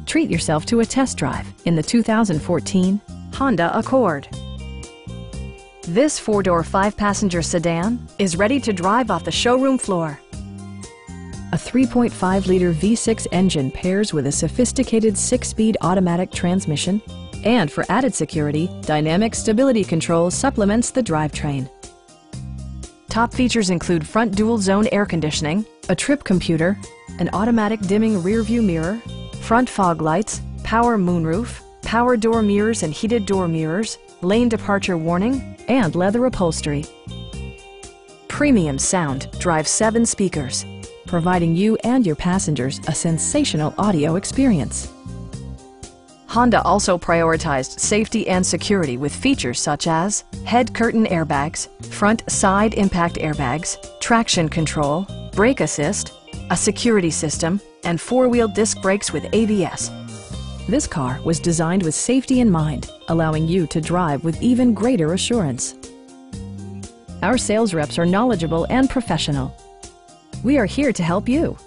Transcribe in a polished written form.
Treat yourself to a test drive in the 2014 Honda Accord. This four-door, five-passenger sedan is ready to drive off the showroom floor. A 3.5-liter V6 engine pairs with a sophisticated six-speed automatic transmission, and for added security, dynamic stability control supplements the drivetrain. Top features include front dual-zone air conditioning, a trip computer, an automatic dimming rear-view mirror, front fog lights, power moonroof, power door mirrors and heated door mirrors, lane departure warning, and leather upholstery. Premium sound drives 7 speakers, providing you and your passengers a sensational audio experience. Honda also prioritized safety and security with features such as head curtain airbags, front side impact airbags, traction control, brake assist, a security system, and four-wheel disc brakes with ABS. This car was designed with safety in mind, allowing you to drive with even greater assurance. Our sales reps are knowledgeable and professional. We are here to help you.